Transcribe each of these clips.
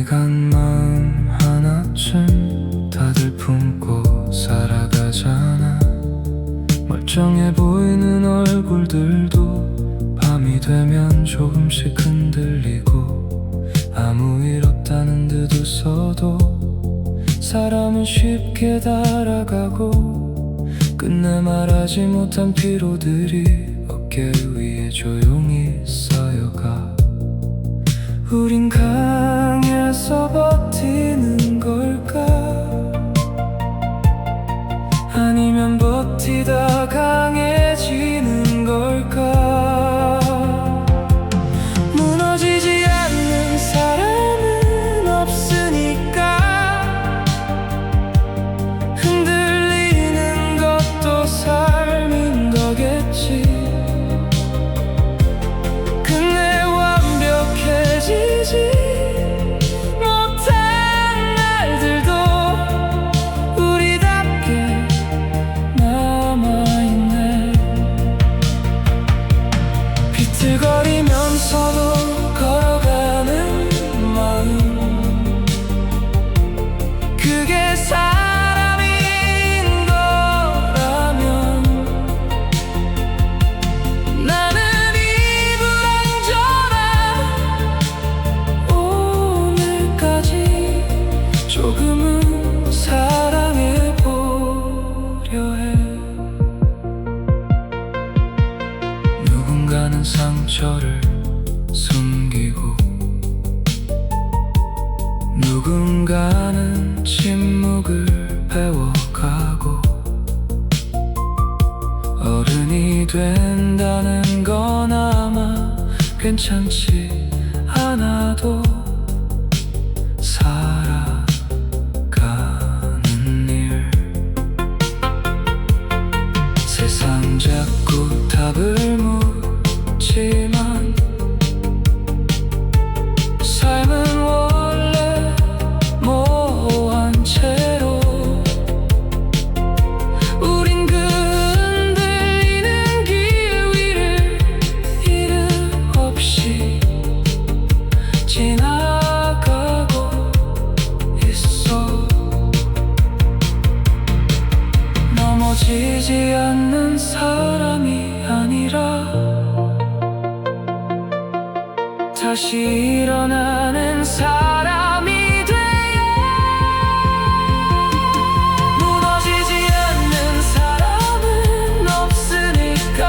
시간 마음 하나쯤 다들 품고 살아가잖아. 멀쩡해 보이는 얼굴들도 밤이 되면 조금씩 흔들리고, 아무 일 없다는 듯 웃어도 사람은 쉽게 달아가고, 끝내 말하지 못한 피로들이 어깨 위에 조용히 쌓여가. 우린 강해서 버티는 걸까? 아니면 버티다 강해지는 걸까? 무너지지 않는 사람은 없으니까, 흔들리는 것도 삶인 거겠지. 끝내 완벽해지지 못한 날들도 우리답게 남아있네. 비틀거리면서도 걸어가는 마음, 그게 사람인 거라면 나는 입을 안 전아. 오늘까지 조금은 사랑해보려 해. 누군가는 상처를 숨기고, 누군가는 침묵을 배워가고, 어른이 된다는 건 아마 괜찮지 않아도 살아가는 일. 세상 자꾸 답을 묻지만 삶은 원래 모호한 채로 우린 그 흔들리는 길 위를 이름 없이 지나가고 있어. 넘어지지 않는 사람이 아니라 다시 일어나는 사람이 돼야. 무너지지 않는 사람은 없으니까,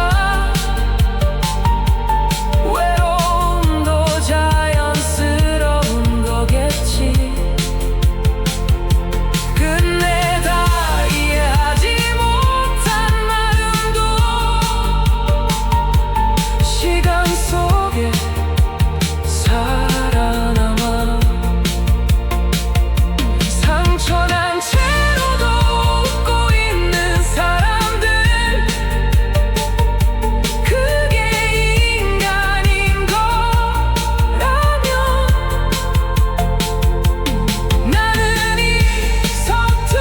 외로움도 자연스러운 거겠지. 끝내 다 이해하지 못한 마음도 시간 속에 살아남아. 상처난 채로도 웃고 있는 사람들, 그게 인간인 거라면 나는 이 서툰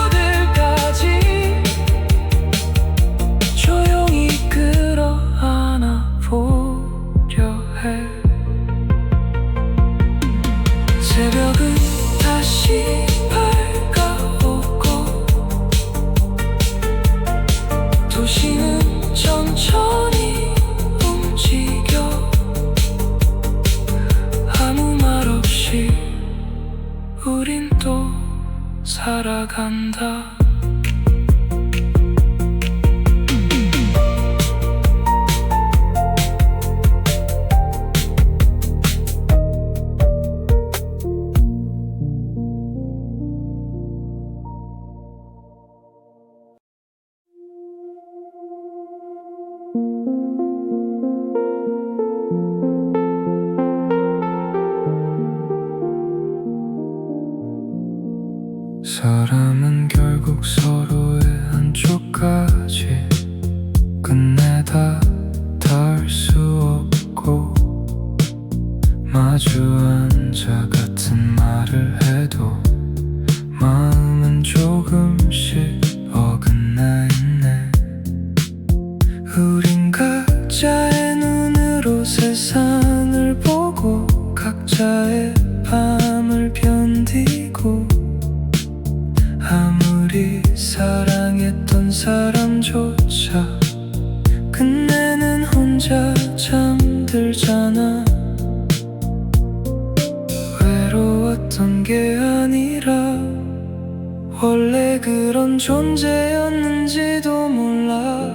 하루들까지 조용히 끌어안아 보려 해. 새벽은 다시 밝아오고, 도시는 천천히 움직여. 아무 말 없이 우린 또 살아간다. 사람은 결국 서로의 한쪽까지 끝내 다 닿을 수 없고, 마주 앉아 같은 말을 해도 마음은 조금씩 어긋나 있네. 우린 각자의 눈으로 세상을 보고 각자의 방 있잖아. 외로웠던 게 아니라 원래 그런 존재였는지도 몰라.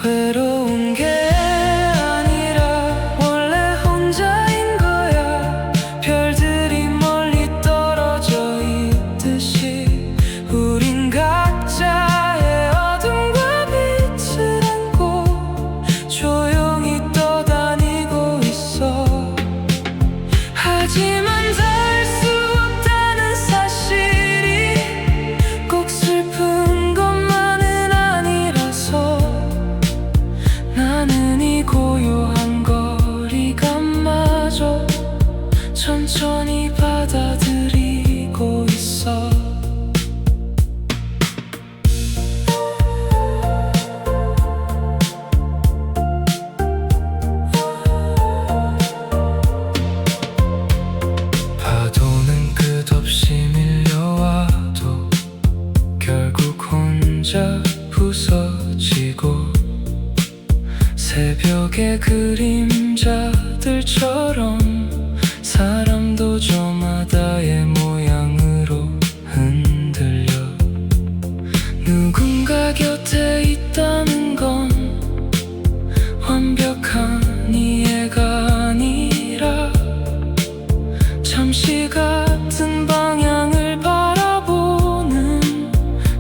외로운 게 아니라 원래 혼자인 거야. 별들이 멀리 떨어져 있듯이 우린 각자의 어둠과 빛을 안고 조용히 떠다니고 있어. 하지만 닿을 수 없다는 사실이 꼭 슬픈 것만은 아니라서 나는 이 고요한 거리감마저 천천히 받아들이고 있어. 파도는 끝없이 밀려와도 결국 혼자 부서지고 새벽의 그림자들처럼 사람도 저마다의 모양으로 흔들려. 누군가 곁에 있다는 건 완벽한 이해가 아니라 잠시 같은 방향을 바라보는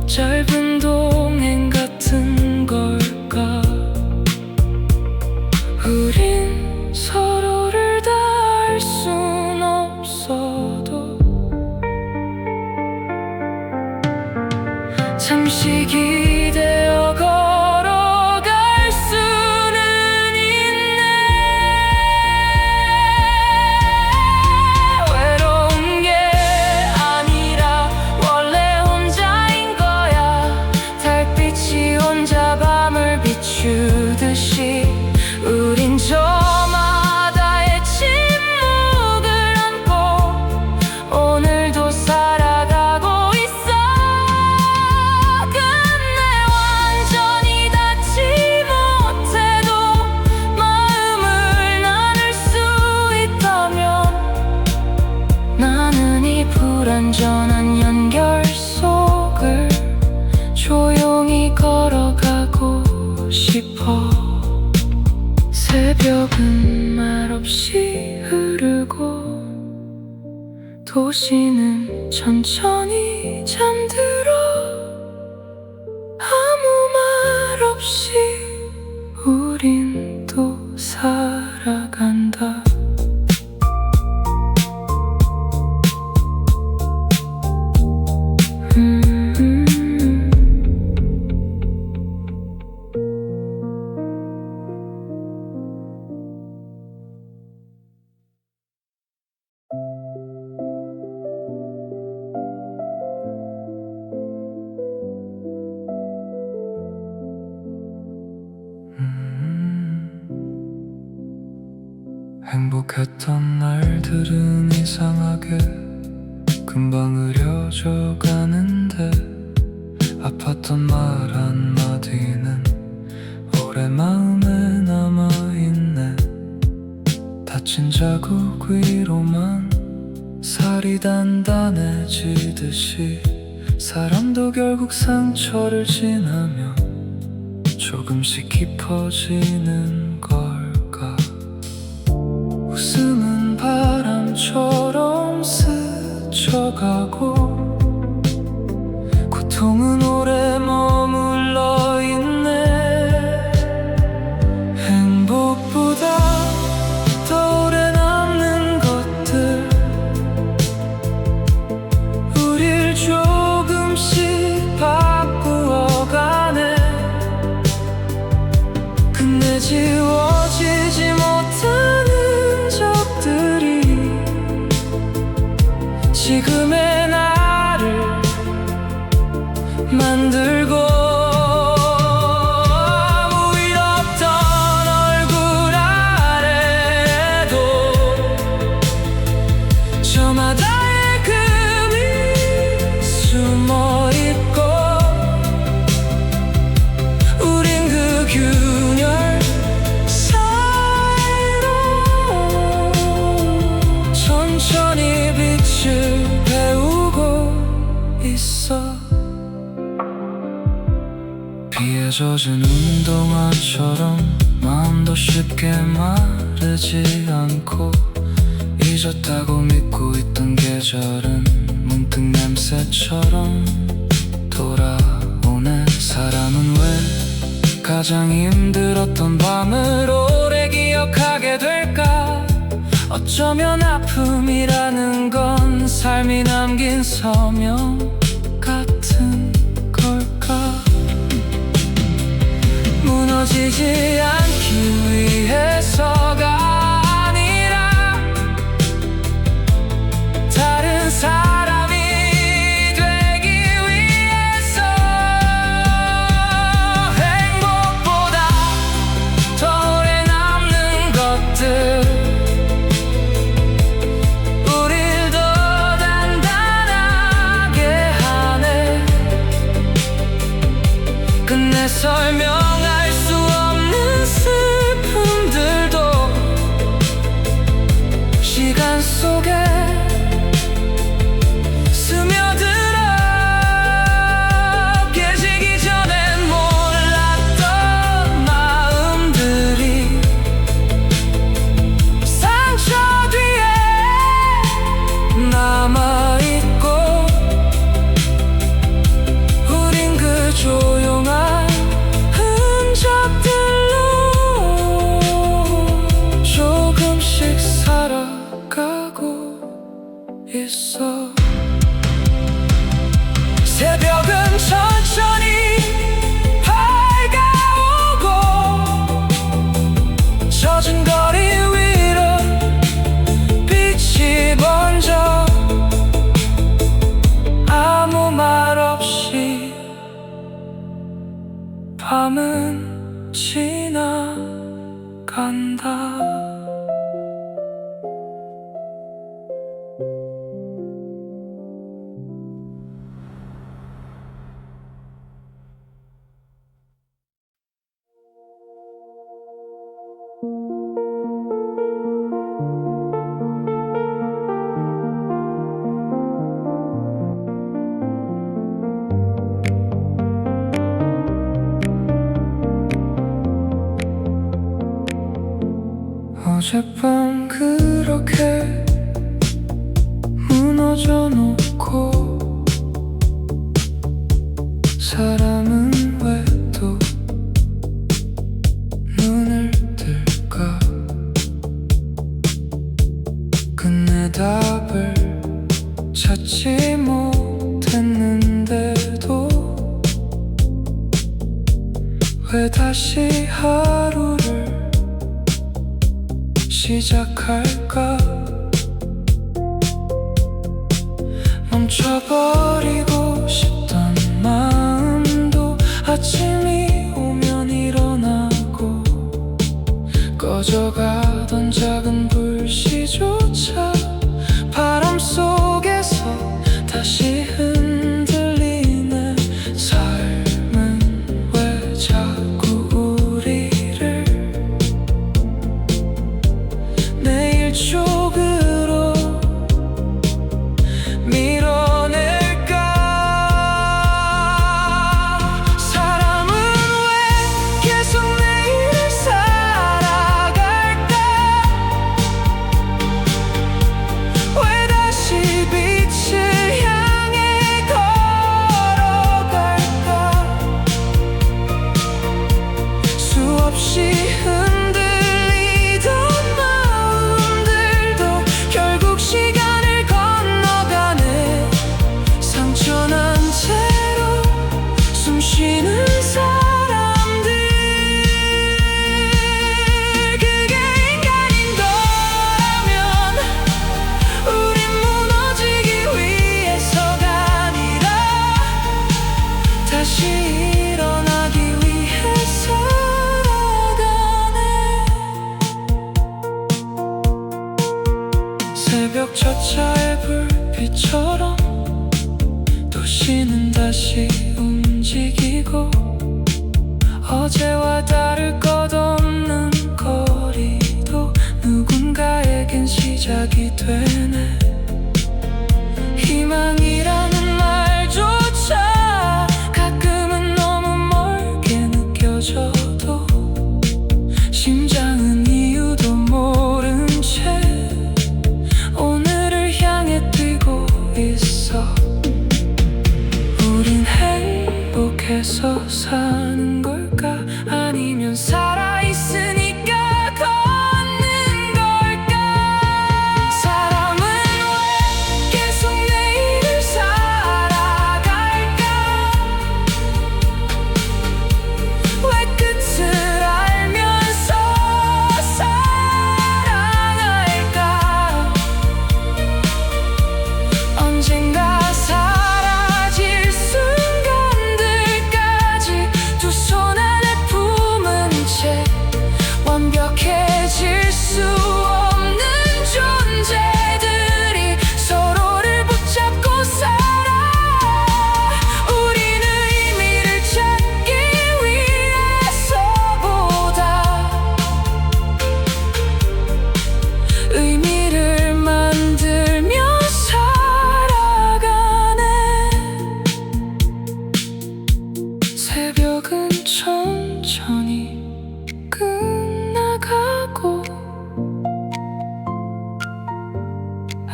짧은 동행 같은 걸까. 우린 서로를 다 알 순 없어도 잠시 기대어 걸어갈 수는 있네. 외로운 게 아니라 원래 혼자인 거야. 달빛이 혼자 밤을 비추듯이 우린 저마다의 침묵을 안고 오늘도 살아가고 있어. 끝내 완전히 닿지 못해도 마음을 나눌 수 있다면 나는 이 불완전한 연결 속을 조용히 걸어가고 싶어. 새벽은 말없이 흐르고 도시는 천천히 잠들어. 아무 말 없이 우린 또 살아간다. 행복했던 날들은 이상하게 금방 흐려져 가는데 아팠던 말 한마디는 오래 마음에 남아있네. 다친 자국 위로만 살이 단단해지듯이 사람도 결국 상처를 지나며 조금씩 깊어지는 걸까. 웃음은 바람처럼 스쳐가고 고통은 오래 머물러 있네. 행복보다 더 오래 남는 것들 우릴 조금씩 바꾸어가네. 근데 지워지지 못하는 적들이 지금의 나를 만들고 아무 일 없던 얼굴 아래도 저마다의 금이 숨어있고 우린 그 균열 사이로 젖은 운동화처럼 마음도 쉽게 마르지 않고 잊었다고 믿고 있던 계절은 문득 냄새처럼 돌아오네. 사람은 왜 가장 힘들었던 밤을 오래 기억하게 될까? 어쩌면 아픔이라는 건 삶이 남긴 서명 같은 걸까? 무너지지 않기 위해서가 아니라 다른 사람이 되기 위해서 행복보다 더 오래 남는 것들 우릴 더 단단하게 하네. 끝내 설명할 수 없는 슬픔들도 시간 속에 스며들어. 깨지기 전엔 몰랐던 마음들이 상처 뒤에 남아있고 우린 그 조용한 흔적들로 조금씩 살아가고 있어. 새벽은 천천히 밝아오고 젖은 거리 위로 빛이 번져 아무 말 없이 밤은 지나간다. 어젯밤 그렇게 무너져 놓고 사람은 왜 또 눈을 뜰까? 끝내 답을 찾지 못했는데도 왜 다시 하루를 시작할까? 멈춰버리고 싶던 마음도 아침이 오면 일어나고 꺼져가던 작은 불씨조차 바람 속에서 다시 흔들리네. 삶은 왜 자꾸 우리를 내일 쪽으로 밀어낼까? 사람은 왜 계속 내일을 살아갈까? 왜 다시 빛을 향해 걸어갈까? 수없이 흔들리던 마음들도 결국 시간을 건너가네. 상처난 채로 숨쉬는 사람들, 그게 인간인 거라면 우린 무너지기 위해서가 아니라 다시 일어나기 위해 살아가네. 새벽 첫차의 불빛처럼 도시는 다시 움직이고 어제와 다를 것 없는 거리도 누군가에겐 시작이 되네. 희망이라는 말조차 가끔은 너무 멀게 느껴.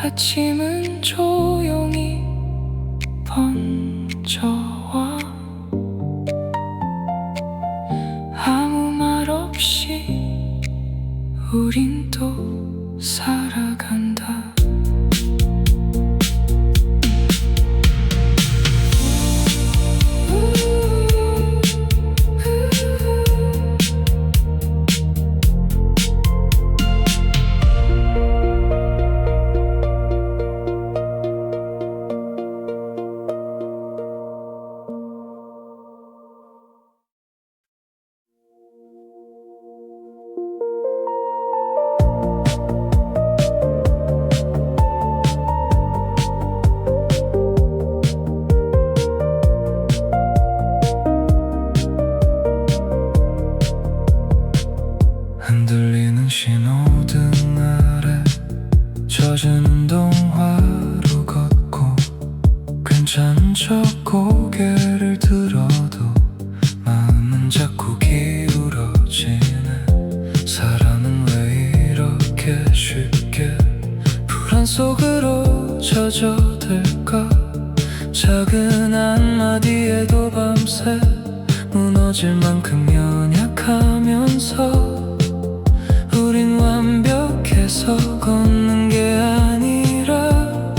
아침은 조용히 번져와 아무 말 없이 우린 또 살아간다. 흔들리는 신호등 아래 젖은 운동화로 걷고 괜찮은 척 고개를 들어도 마음은 자꾸 기울어지네. 사람은 왜 이렇게 쉽게 불안 속으로 젖어들까. 작은 한마디에도 밤새 무너질 만큼 연약하면서 우린 완벽해서 걷는 게 아니라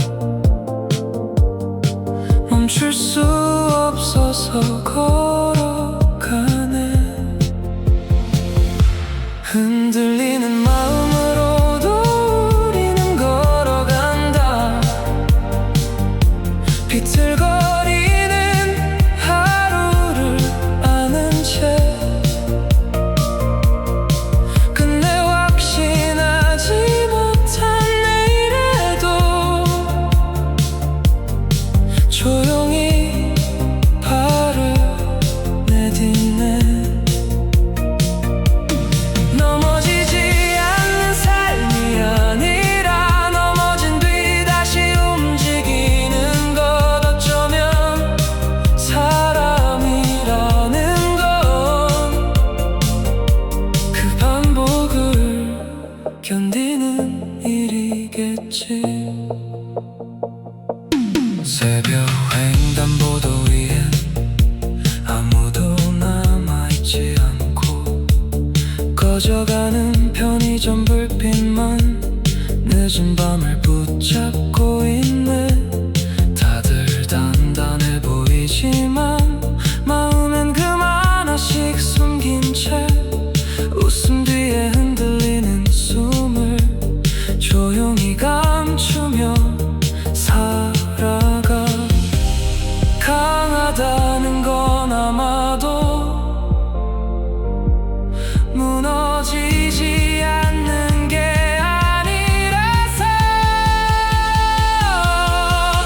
멈출 수 없어서 걸어가네. 흔들리는 마음으로도 우리는 걸어간다. 비틀거리는 하루를 아는 채 조용히 발을 내딛네. 넘어지지 않는 삶이 아니라 넘어진 뒤 다시 움직이는 것. 어쩌면 사람이라는 건 그 반복을 견디는 일이겠지. 새벽 횡단보도위엔 아무도 남아있지 않고 꺼져가는 편의점 불빛만 늦은 밤을 붙잡고 있네. 다들 단단해 보이지만 마음엔 금 하나씩 숨긴 채 웃음 뒤에 흔들리는 숨을 조용히 감추며 살아가. 강하다는 건 아마도 무너지지 않는 게 아니라서.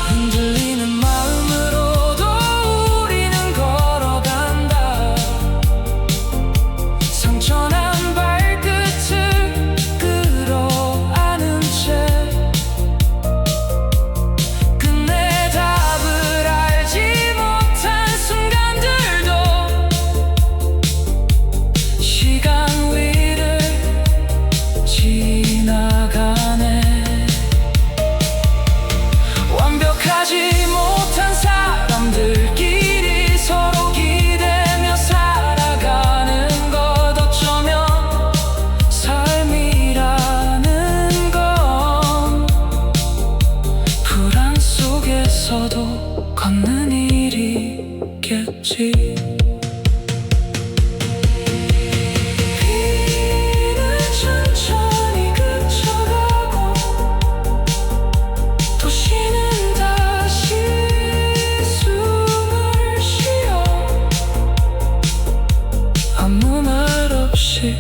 흔들리는 마음으로도 우리는 걸어간다. 상처난 발끝을 끌어안은 채 끝내 답을 알지 못한 순간들도 시간 위를 지나가네. 완벽하지 못한 사람들끼리 서로 기대며 살아가는 것. 어쩌면 삶이라는 건 불안 속에서도 걷는 일이겠지. 비는 천천히 그쳐가고 도시는 다시 숨을 쉬어 아무 말 없이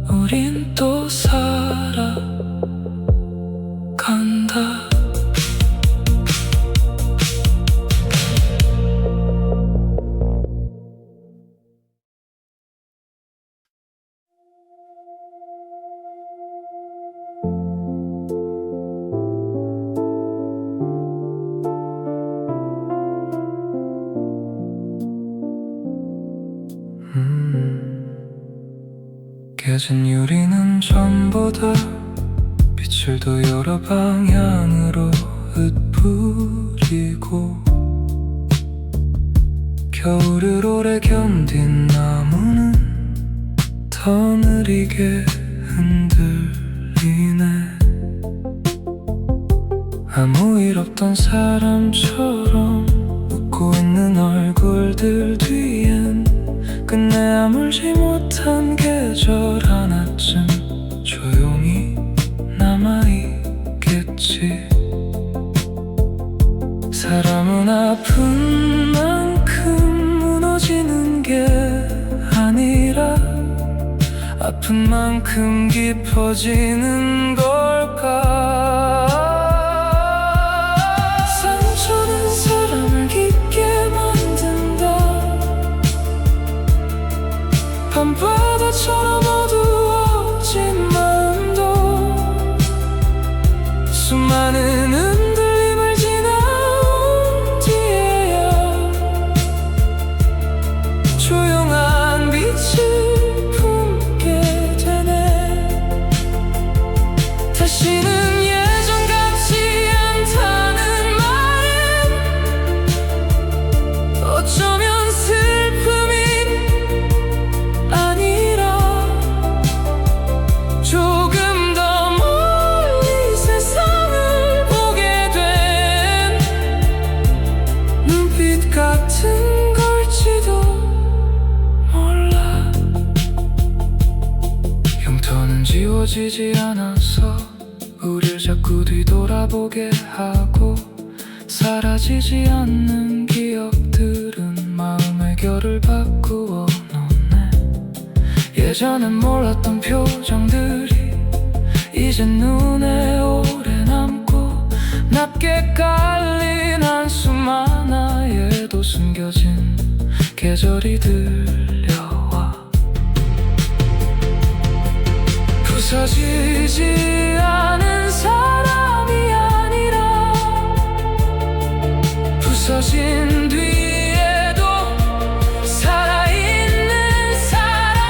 우린 또 살아간다. 깨진 유리는 전부 다 빛이 빛을도 여러 방향으로 흩뿌리고 겨울을 오래 견딘 나무는 더 느리게 흔들리네. 아무 일 없던 사람처럼 웃고 있는 얼굴들 뒤엔 끝내 아물지 못한 계절 하나쯤 조용히 남아있겠지. 사람은 아픈 만큼 무너지는 게 아니라 아픈 만큼 깊어지는 걸까. 상처는 사람을 깊게 만든다. 밤바다처럼 어두워진 마음도 수많은 흔들림을 지나온 뒤에야 조용한 빛을 품게 되네. 다시는 예전 같지 않다는 말은 어쩌면 슬픔이 아니라 조금 더 멀리 세상을 보게 된 눈빛 같은 걸지도 몰라. 흉터는 지워지지 않아서 우릴 자꾸 뒤돌아보게 하고 사라지지 않는 기억들은 마음의 결을 바꾸어 놓네. 예전엔 몰랐던 표정들이 이젠 눈에 오래 남고 낮게 깔린 한숨 하나에도 숨겨진 계절이 들려와. 부서지지 않은 사람이 아니라 부서진 뒤에도 살아있는 사람.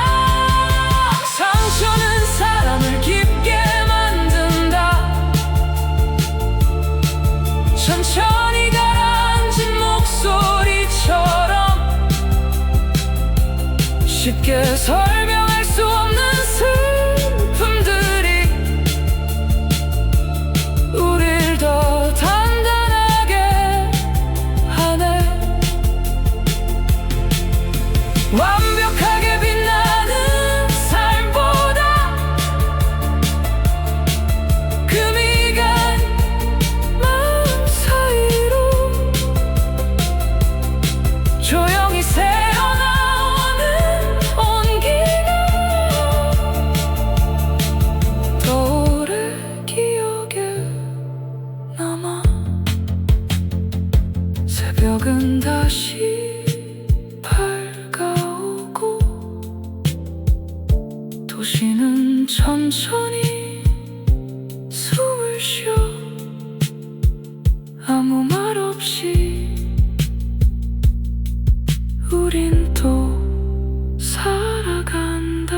상처는 사람을 깊게 만든다. 천천히 가라앉은 목소리처럼 쉽게 설명할 수 없는 슬픔들이 우릴 더 단단하게 하네. 완벽하게 빛나는 삶보다 금이 간 마음 사이로 조용히 새어나오는 온기가 더 오래 기억에 남아. 새벽은 다시 밝아오고 도시는 천천히 숨을 쉬어. 아무 말 없이 우린 또 살아간다.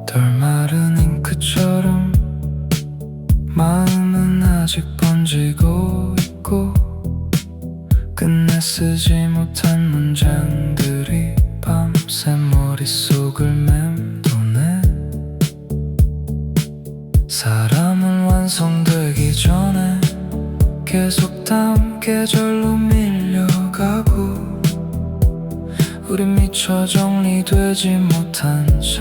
덜 마른 잉크처럼 마음은 아직 번지고 있고 끝내 쓰지 못한 문장들이 밤새 머릿속을 맴도네. 사람은 완성되기 전에 계속 다음 계절로 밀려가고 우린 미처 정리되지 못한 채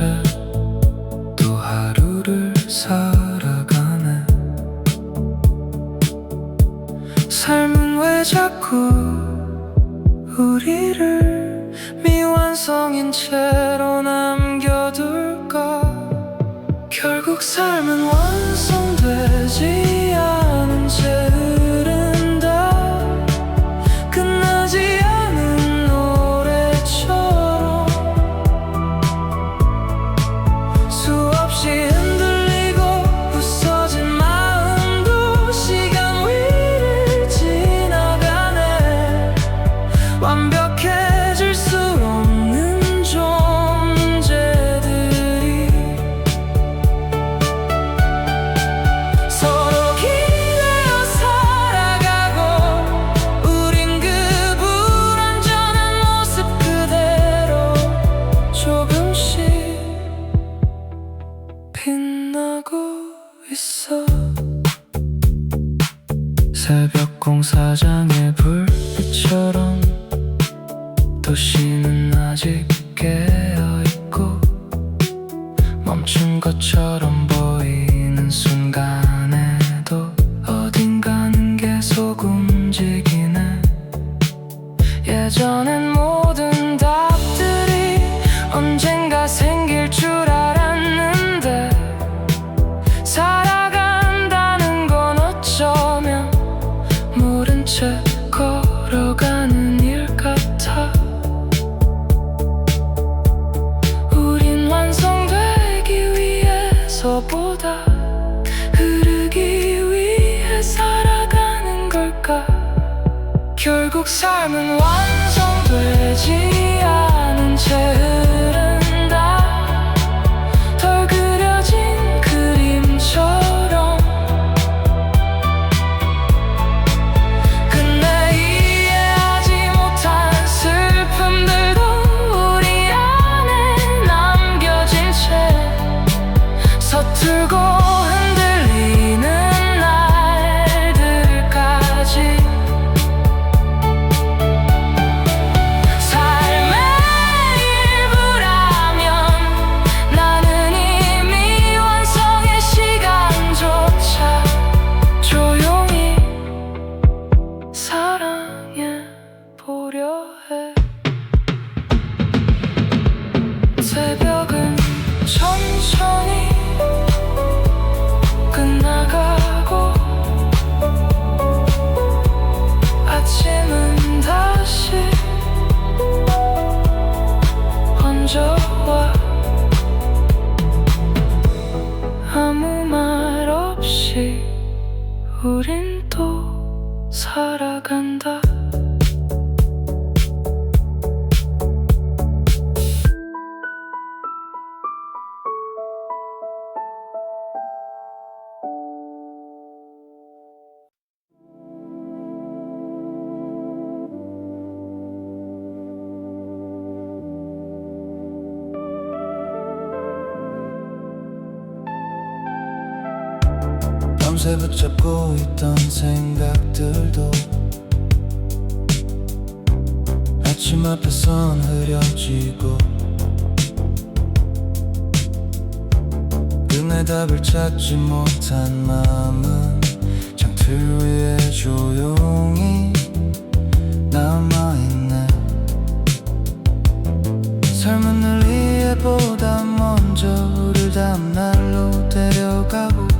또 하루를 살아가네. 삶은 왜 자꾸 우리를 미워 완성인 채로 남겨둘까? 결국 삶은 완성되지 않은 채 흐른다. 끝나지 않은 노래처럼 수없이 흔들리고 부서진 마음도 시간 위를 지나가네. 완벽해질 수 없는 존재들이 서로 기대어 살아가고, 우린 그 불완전한 모습 그대로 조금씩 빛나고 있어. 새벽 공사장의 불빛처럼 도시는 아직 깨어있고, 멈춘 것처럼 보이는 순간에도 어딘가는 계속 움직이네. 예전엔 모든 답들이 언젠가 생길 줄 알았는데, 살아간다는 건 어쩌면 모른 채 걸어가는 일 같아. 우린 완성되기 위해서보다 흐르기 위해 살아가는 걸까? 결국 삶은 완성되지 않은 채 흐른다. 덜 그려진 그림처럼 끝내 이해하지 못한 슬픔들도 우리 안에 남겨진 채 서툴고 흔들리는 날들까지 삶의 일부라면 나는 이미 완성의 시간조차 조용히 사랑해 보려 해. 새벽은 천천히 끝나가고, 아침은 다시 번져와. 아무 말 없이 우린 또 살아간다. 밤새 붙잡고 있던 생각들도 아침 앞에선 흐려지고, 끝내 답을 찾지 못한 마음은 창틀 위에 조용히 남아있네. 삶은 늘 이해보다 먼저 우릴 다음날로 데려가고,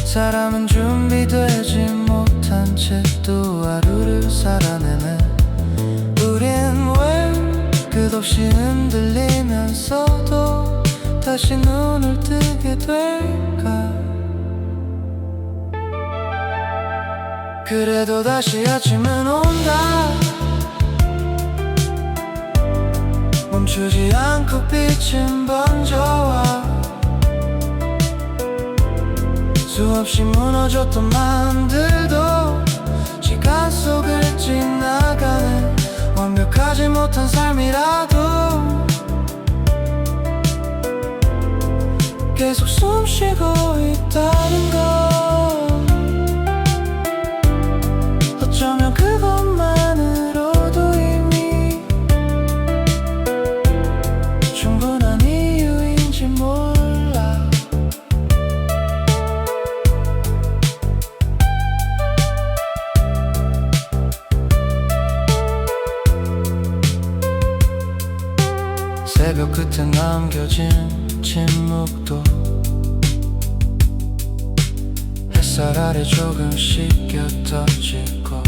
사람은 준비되지 못한 채 또 하루를 살아내네. 우린 왜 끝없이 흔들리면서도 다시 눈을 뜨게 될까? 그래도 다시 아침은 온다. 멈추지 않고 빛은 번져와. 수없이 무너졌던 마음들도 시간 속을 지나가네. 완벽하지 못한 삶이라도 계속 숨쉬고 있다는 건 어쩌면 그것만으로도 이미 충분한 이유인지 몰라. 새벽 끝에 남겨진 침묵도 햇살 아래 조금씩 곁어지고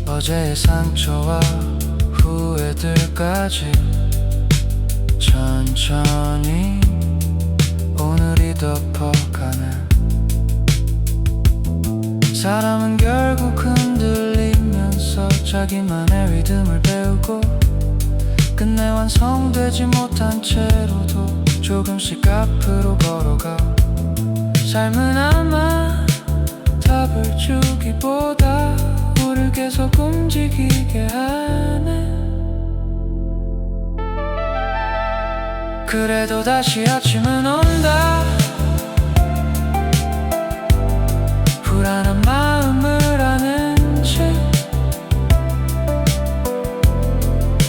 어제의 상처와 후회들까지 천천히 오늘이 덮어가네. 사람은 결국 흔들리면서 자기만의 리듬을 배우고 끝내 완성되지 못한 채로도 조금씩 앞으로 걸어가. 삶은 아마 답을 주기보다 우릴 계속 움직이게 하네. 그래도 다시 아침은 온다. 불안한 마음을 아는 채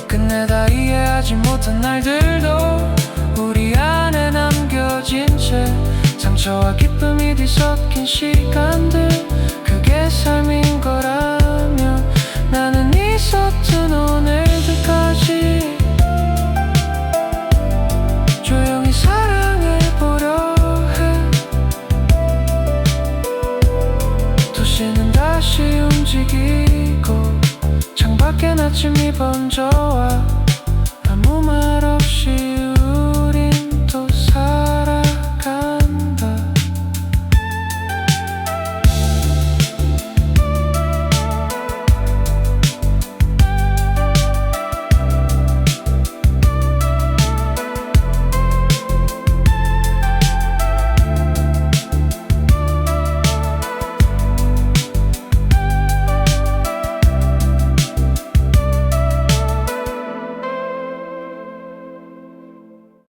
끝내 다 이해하지 못한 날들도 우리 안에 남겨진 채 상처와 기쁨이 뒤섞인 시간들, 그게 삶인 거라면 나는 있었던 오늘들까지 조용히 사랑해보려 해. 도시는 다시 움직이고 창밖엔 아침이 번져와 아무 말 없이